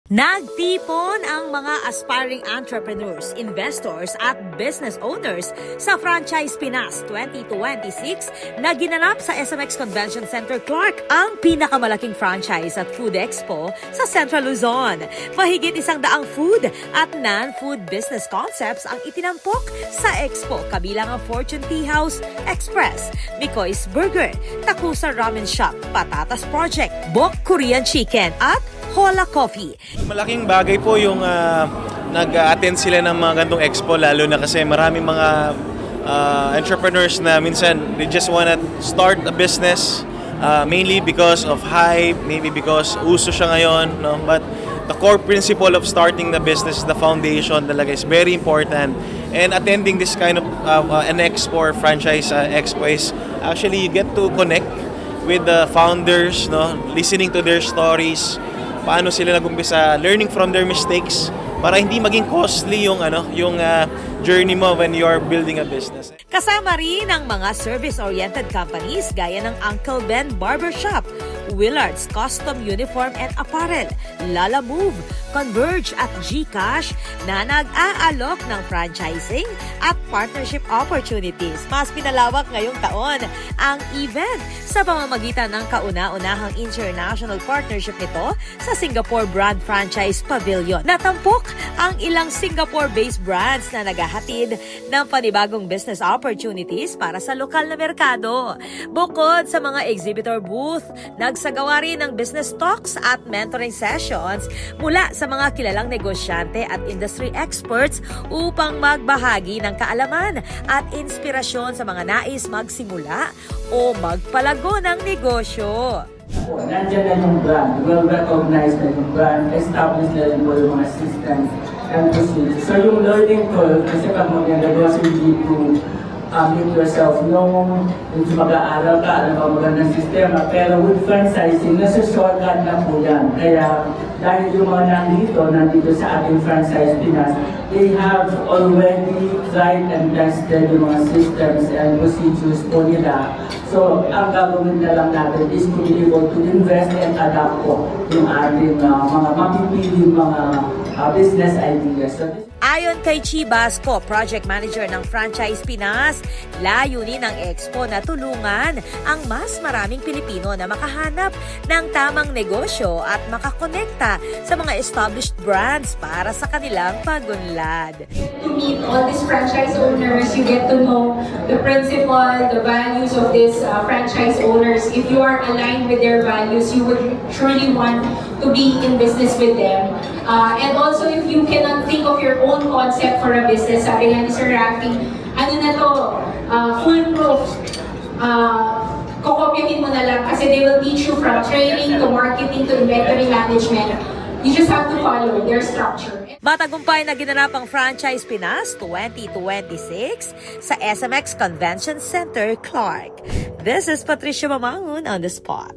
Nagtipon ang mga aspiring entrepreneurs, investors at business owners sa Franchise Pinas 2026 na ginanap sa SMX Convention Center Clark, ang pinakamalaking franchise at food expo sa Central Luzon. Mahigit 100 food at non-food business concepts ang itinampok sa expo, kabilang ang Fortune Tea House Express, Mikoy's Burger, Takusa Ramen Shop, Patatas Project, Bok Korean Chicken at Hola Coffee. Malaking bagay po yung nag-attend sila ng mga gantong expo, lalo na kasi maraming mga entrepreneurs na minsan they just wanna start a business mainly because of hype, maybe because uso siya ngayon, no? But the core principle of starting the business, the foundation talaga is very important. And attending this kind of an expo or franchise expo is actually you get to connect with the founders, no? Listening to their stories, paano sila nag-umpisa, learning from their mistakes para hindi maging costly yung journey mo when you are building a business. Kasama rin ang mga service-oriented companies gaya ng Uncle Ben Barbershop, Willard's Custom Uniform and Apparel, Lala Move, Converge at GCash na nag-aalok ng franchising at partnership opportunities. Mas pinalawak ngayong taon ang event sa pamamagitan ng kauna-unahang international partnership nito sa Singapore Brand Franchise Pavilion. Natampok ang ilang Singapore-based brands na naghahatid ng panibagong business opportunities para sa lokal na merkado. Bukod sa mga exhibitor booth, nagsagawa rin ng business talks at mentoring sessions mula sa mga kilalang negosyante at industry experts upang magbahagi ng kaalaman at inspirasyon sa mga nais magsimula o magpalago ng negosyo. Nandiyan na yung brand, well-recognized na yung brand, established na rin po yung mga systems and procedures. So yung learning curve, kasi pag mag-negosyo, you need to make yourself known, medyo mag-aaral ka, alam ka magandang sistema, pero with franchising, nasa-shortcut na po yan. Kaya dahil yung mga nandito sa ating franchise Pinas, they have already tried and tested yung mga systems and procedures po nila. So, ang gagawin na lang natin is to be able to invest and adapt po yung ating mga mapipiling mga business ideas. So, ayon kay Chi Basco, Project Manager ng Franchise Pinas, layunin ng Expo na tulungan ang mas maraming Pilipino na makahanap ng tamang negosyo at makakonekta sa mga established brands para sa kanilang pagunlad. To meet all these franchise owners, you get to know the principle, the values of these franchise owners. If you are aligned with their values, you would truly want to be in business with them. And also, if you cannot think of your own concept for a business, sabi nga ni Sir Rafi, ano na to, foolproof. Kokopyahin mo na lang kasi they will teach you from training to marketing to inventory management. You just have to follow their structure. Matagumpay na ginanap ang Franchise Pinas 2026 sa SMX Convention Center, Clark. This is Patricia Mamangon on the spot.